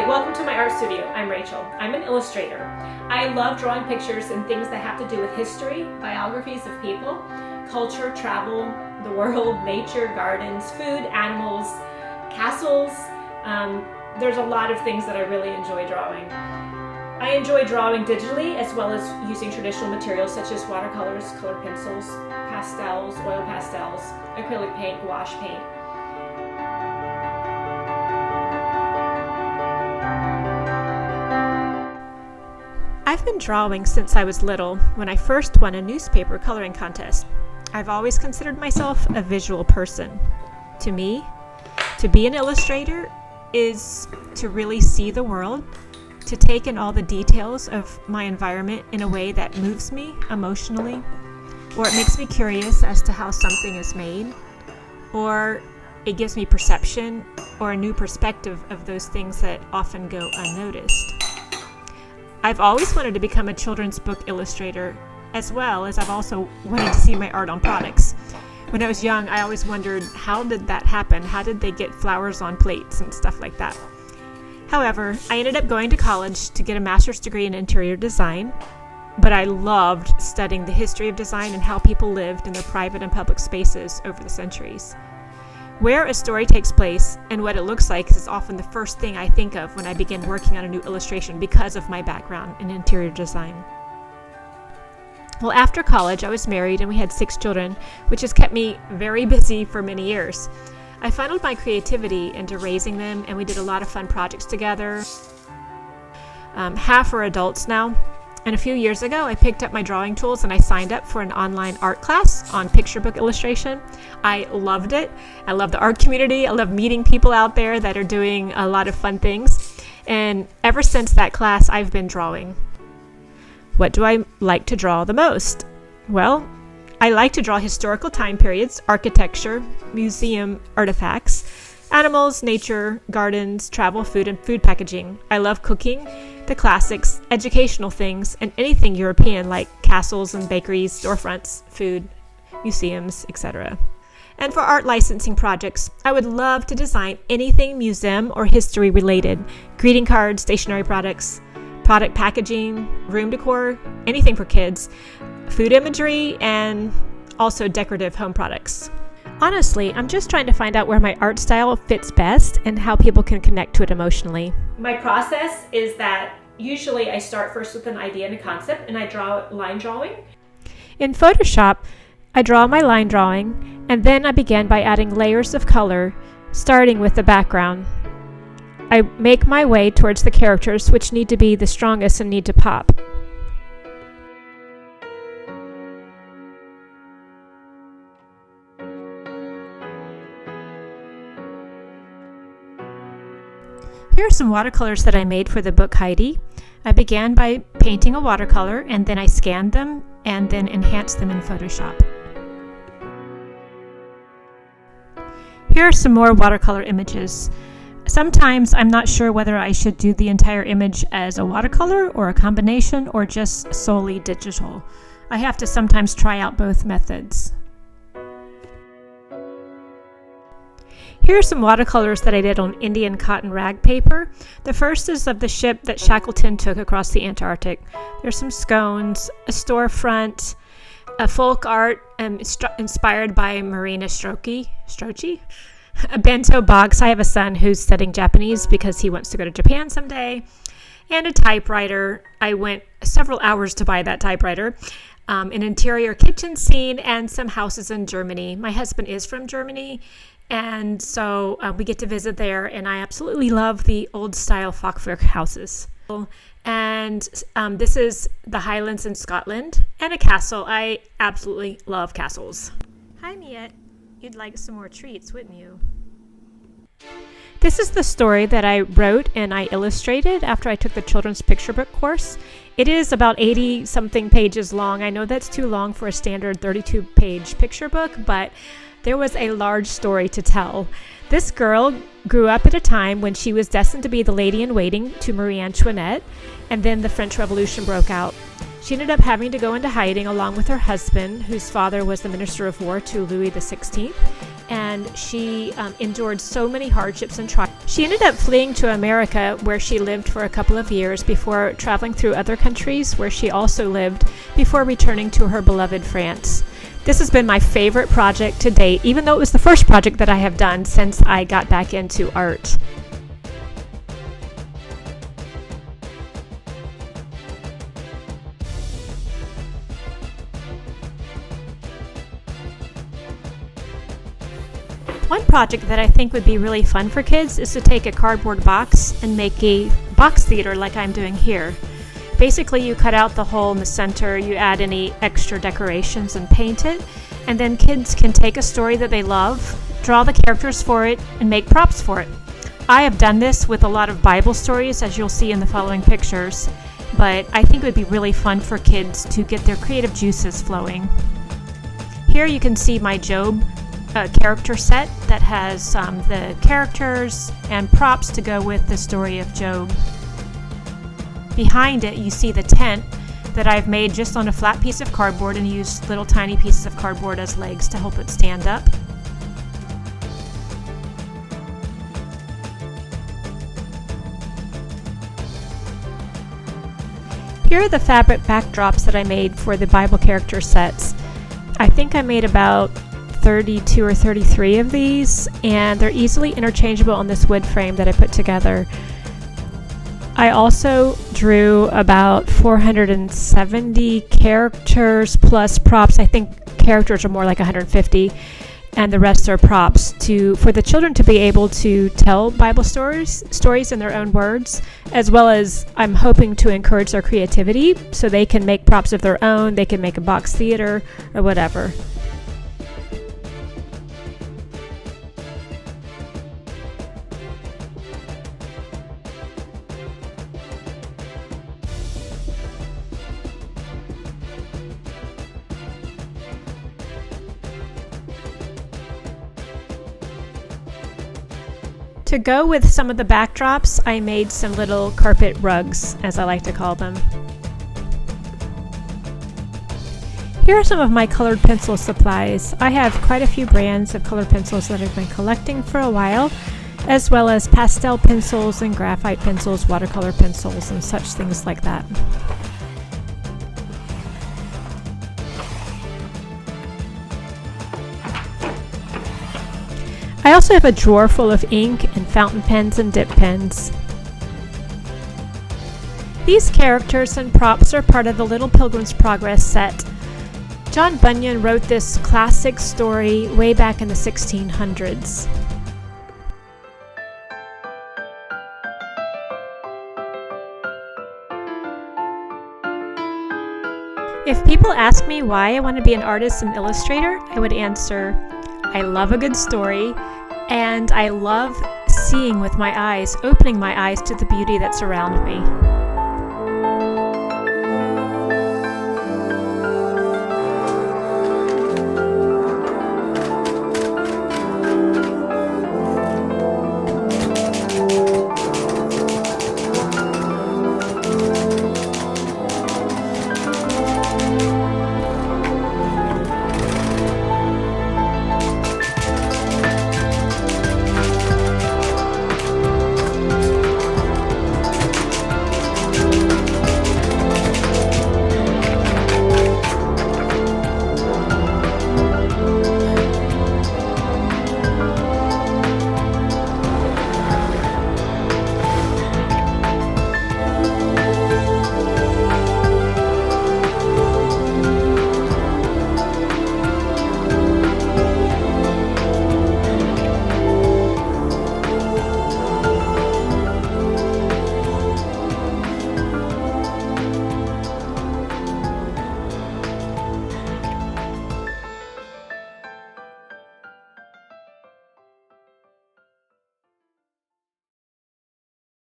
Hi, welcome to my art studio. I'm Rachel. I'm an illustrator. I love drawing pictures and things that have to do with history, biographies of people, culture, travel, the world, nature, gardens, food, animals, castles. There's a lot of things that I really enjoy drawing. I enjoy drawing digitally as well as using traditional materials such as watercolors, colored pencils, pastels, oil pastels, acrylic paint, gouache paint. I've been drawing since I was little, when I first won a newspaper coloring contest. I've always considered myself a visual person. To me, to be an illustrator is to really see the world, to take in all the details of my environment in a way that moves me emotionally, or it makes me curious as to how something is made, or it gives me perception or a new perspective of those things that often go unnoticed. I've always wanted to become a children's book illustrator, as well as I've also wanted to see my art on products. When I was young, I always wondered, how did that happen? How did they get flowers on plates and stuff like that? However, I ended up going to college to get a master's degree in interior design, but I loved studying the history of design and how people lived in their private and public spaces over the centuries. Where a story takes place and what it looks like is often the first thing I think of when I begin working on a new illustration because of my background in interior design. Well, after college, I was married and we had 6 children, which has kept me very busy for many years. I funneled my creativity into raising them, and we did a lot of fun projects together. Half are adults now. And a few years ago, I picked up my drawing tools and I signed up for an online art class on picture book illustration. I loved it. I love the art community. I love meeting people out there that are doing a lot of fun things. And ever since that class, I've been drawing. What do I like to draw the most? Well, I like to draw historical time periods, architecture, museum artifacts, animals, nature, gardens, travel, food, and food packaging. I love cooking, the classics, educational things, and anything European like castles and bakeries, storefronts, food, museums, etc. And for art licensing projects, I would love to design anything museum or history related. Greeting cards, stationery products, product packaging, room decor, anything for kids, food imagery, and also decorative home products. Honestly, I'm just trying to find out where my art style fits best and how people can connect to it emotionally. My process is that usually I start first with an idea and a concept, and I draw line drawing. In Photoshop, I draw my line drawing, and then I begin by adding layers of color, starting with the background. I make my way towards the characters, which need to be the strongest and need to pop. Here are some watercolors that I made for the book Heidi. I began by painting a watercolor, and then I scanned them and then enhanced them in Photoshop. Here are some more watercolor images. Sometimes I'm not sure whether I should do the entire image as a watercolor or a combination or just solely digital. I have to sometimes try out both methods. Here are some watercolors that I did on Indian cotton rag paper. The first is of the ship that Shackleton took across the Antarctic. There's some scones, a storefront, a folk art inspired by Marina Strozzi, a bento box. I have a son who's studying Japanese because he wants to go to Japan someday, and a typewriter. I went several hours to buy that typewriter. An interior kitchen scene and some houses in Germany. My husband is from Germany, and so we get to visit there, and I absolutely love the old-style Fachwerk houses. And this is the Highlands in Scotland, and a castle. I absolutely love castles. Hi, Miette. You'd like some more treats, wouldn't you? This is the story that I wrote and I illustrated after I took the children's picture book course. It is about 80-something pages long. I know that's too long for a standard 32-page picture book, but there was a large story to tell. This girl grew up at a time when she was destined to be the lady-in-waiting to Marie Antoinette, and then the French Revolution broke out. She ended up having to go into hiding along with her husband, whose father was the Minister of War to Louis XVI, and she endured so many hardships and trials. She ended up fleeing to America, where she lived for a couple of years before traveling through other countries where she also lived before returning to her beloved France. This has been my favorite project to date, even though it was the first project that I have done since I got back into art. One project that I think would be really fun for kids is to take a cardboard box and make a box theater like I'm doing here. Basically, you cut out the hole in the center, you add any extra decorations and paint it, and then kids can take a story that they love, draw the characters for it, and make props for it. I have done this with a lot of Bible stories, as you'll see in the following pictures, but I think it would be really fun for kids to get their creative juices flowing. Here you can see my Job character set that has the characters and props to go with the story of Job. Behind it, you see the tent that I've made just on a flat piece of cardboard and used little tiny pieces of cardboard as legs to help it stand up. Here are the fabric backdrops that I made for the Bible character sets. I think I made about 32 or 33 of these, and they're easily interchangeable on this wood frame that I put together. I also drew about 470 characters plus props. I think characters are more like 150, and the rest are props for the children to be able to tell Bible stories in their own words, as well as I'm hoping to encourage their creativity so they can make props of their own, they can make a box theater or whatever. To go with some of the backdrops, I made some little carpet rugs, as I like to call them. Here are some of my colored pencil supplies. I have quite a few brands of colored pencils that I've been collecting for a while, as well as pastel pencils and graphite pencils, watercolor pencils, and such things like that. I also have a drawer full of ink and fountain pens and dip pens. These characters and props are part of the Little Pilgrim's Progress set. John Bunyan wrote this classic story way back in the 1600s. If people ask me why I want to be an artist and illustrator, I would answer, I love a good story, and I love seeing with my eyes, opening my eyes to the beauty that's around me.